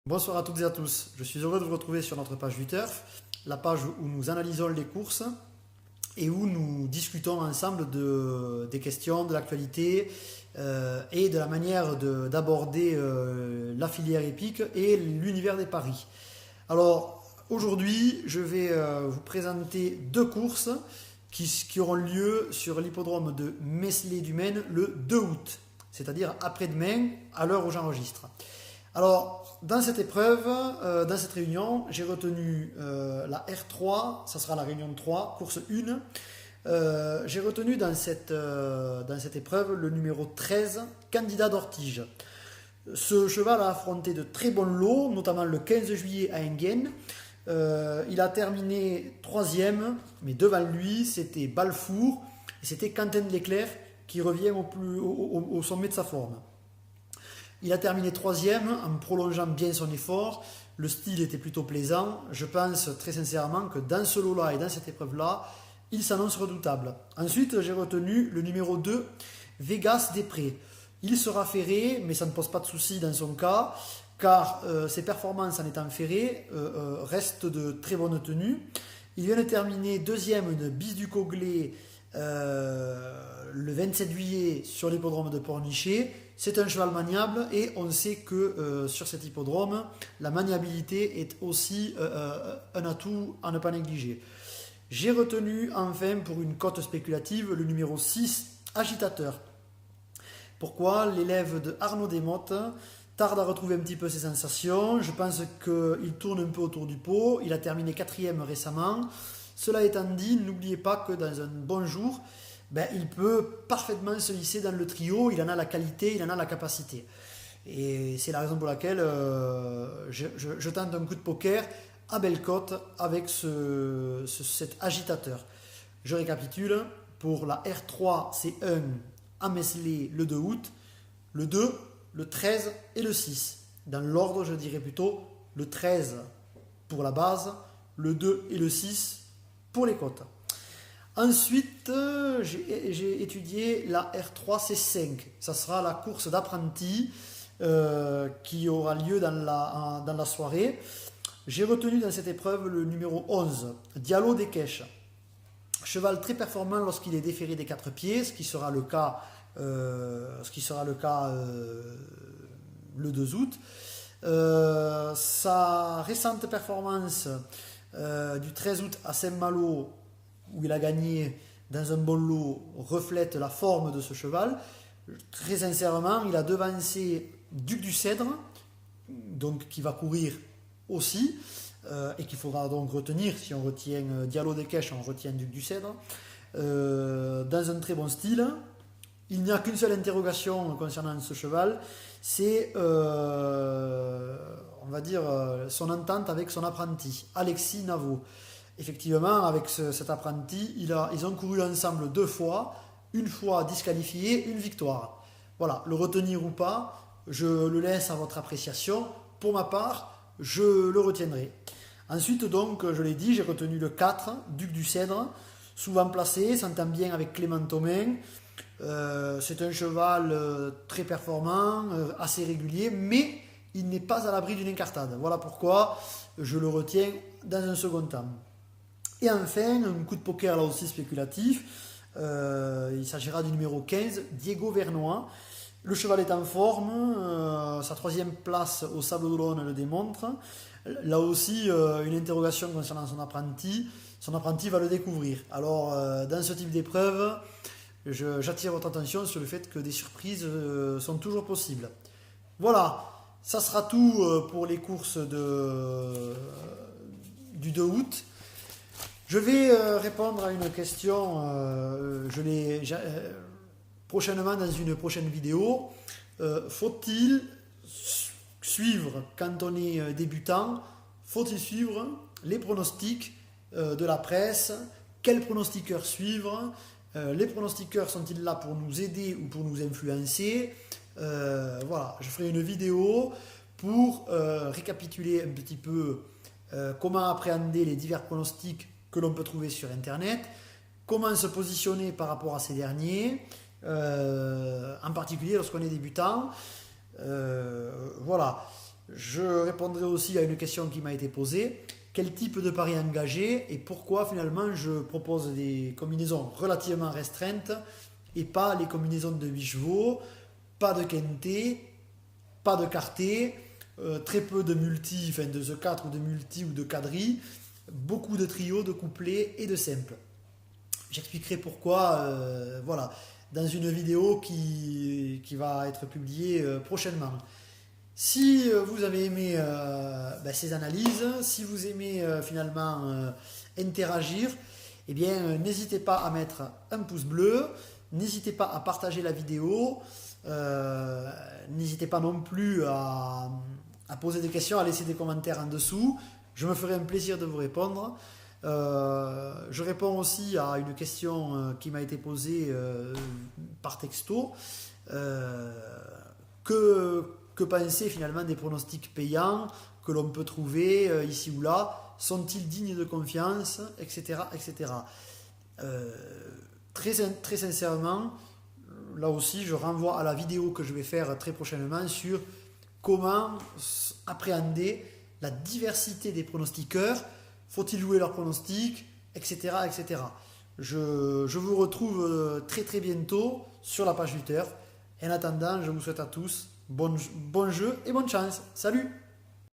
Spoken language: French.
Bonsoir à toutes et à tous, je suis heureux de vous retrouver sur notre page du Turf, la page où nous analysons les courses et où nous discutons ensemble des questions, de l'actualité et de la manière d'aborder la filière épique et l'univers des paris. Alors aujourd'hui, je vais vous présenter deux courses qui auront lieu sur l'hippodrome de Meslay-du-Maine le 2 août, c'est-à-dire après-demain à l'heure où j'enregistre. Alors, dans cette épreuve, dans cette réunion, j'ai retenu la R3, ça sera la réunion 3, course 1. J'ai retenu dans cette épreuve le numéro 13, Candidat d'Ortige. Ce cheval a affronté de très bons lots, notamment le 15 juillet à Enghien. Il a terminé 3e, mais devant lui, c'était Balfour et c'était Quentin de l'Éclair qui revient au sommet de sa forme. Il a terminé 3e en prolongeant bien son effort. Le style était plutôt plaisant. Je pense très sincèrement que dans ce lot-là et dans cette épreuve-là, il s'annonce redoutable. Ensuite, j'ai retenu le numéro 2, Vegas Després. Il sera ferré, mais ça ne pose pas de souci dans son cas, car ses performances en étant ferré restent de très bonne tenue. Il vient de terminer 2e de Bis du Coglé le 27 juillet sur l'hippodrome de Pornichet. C'est un cheval maniable et on sait que sur cet hippodrome, la maniabilité est aussi un atout à ne pas négliger. J'ai retenu enfin pour une cote spéculative le numéro 6, Agitateur. Pourquoi? L'élève de Arnaud Desmottes tarde à retrouver un petit peu ses sensations. Je pense qu'il tourne un peu autour du pot. Il a terminé 4e récemment. Cela étant dit, n'oubliez pas que dans un bon jour, il peut parfaitement se hisser dans le trio. Il en a la qualité, il en a la capacité. Et c'est la raison pour laquelle je tente un coup de poker à belle cote avec cet agitateur. Je récapitule. Pour la R3, c'est 1 à Meslay le 2 août, le 2, le 13 et le 6. Dans l'ordre, je dirais plutôt le 13 pour la base, le 2 et le 6 pour les cotes. Ensuite, j'ai étudié la R3C5. Ça sera la course d'apprenti qui aura lieu dans la soirée. J'ai retenu dans cette épreuve le numéro 11, Diallo Desquèches. Cheval très performant lorsqu'il est déféré des 4 pieds, ce qui sera le cas le 2 août. Sa récente performance du 13 août à Saint-Malo, où il a gagné dans un bon lot, reflète la forme de ce cheval. Très sincèrement, il a devancé Duc du Cèdre, donc qui va courir aussi, et qu'il faudra donc retenir. Si on retient Diallo Desquèches, on retient Duc du Cèdre, dans un très bon style. Il n'y a qu'une seule interrogation concernant ce cheval, c'est on va dire son entente avec son apprenti, Alexis Navot. Effectivement, avec cet apprenti, ils ont couru ensemble 2 fois, une fois disqualifié, une victoire. Voilà, le retenir ou pas, je le laisse à votre appréciation. Pour ma part, je le retiendrai. Ensuite, donc, je l'ai dit, j'ai retenu le 4, Duc du Cèdre, souvent placé, s'entend bien avec Clément Thomain. C'est un cheval très performant, assez régulier, mais il n'est pas à l'abri d'une incartade. Voilà pourquoi je le retiens dans un second temps. Et enfin, un coup de poker là aussi spéculatif. Il s'agira du numéro 15, Diego Vernois. Le cheval est en forme, sa 3e place au Sable d'Olonne le démontre. Là aussi, une interrogation concernant son apprenti. Son apprenti va le découvrir. Alors, dans ce type d'épreuve, j'attire votre attention sur le fait que des surprises sont toujours possibles. Voilà, ça sera tout pour les courses du 2 août. Je vais répondre à une question, prochainement dans une prochaine vidéo. Faut-il suivre, quand on est débutant, faut-il suivre les pronostics de la presse? Quels pronostiqueurs suivre? Les pronostiqueurs sont-ils là pour nous aider ou pour nous influencer? Voilà, je ferai une vidéo pour récapituler un petit peu comment appréhender les divers pronostics que l'on peut trouver sur Internet, comment se positionner par rapport à ces derniers, en particulier lorsqu'on est débutant. Voilà. Je répondrai aussi à une question qui m'a été posée. Quel type de pari engager et pourquoi finalement je propose des combinaisons relativement restreintes et pas les combinaisons de 8 chevaux, pas de quintet, pas de quartet, très peu de multi, enfin de The 4 ou de multi ou de quadri, beaucoup de trios, de couplets et de simples. J'expliquerai pourquoi, voilà, dans une vidéo qui va être publiée prochainement. Si vous avez aimé ces analyses, si vous aimez finalement interagir, eh bien n'hésitez pas à mettre un pouce bleu, n'hésitez pas à partager la vidéo, n'hésitez pas non plus à poser des questions, à laisser des commentaires en dessous. Je me ferai un plaisir de vous répondre. Je réponds aussi à une question qui m'a été posée par texto. Que penser finalement des pronostics payants que l'on peut trouver ici ou là? Sont-ils dignes de confiance, etc. etc. Très sincèrement, là aussi, je renvoie à la vidéo que je vais faire très prochainement sur comment appréhender la diversité des pronostiqueurs. Faut-il jouer leurs pronostics, etc. etc. Je vous retrouve très très bientôt sur la page Twitter. En attendant, je vous souhaite à tous bon jeu et bonne chance. Salut!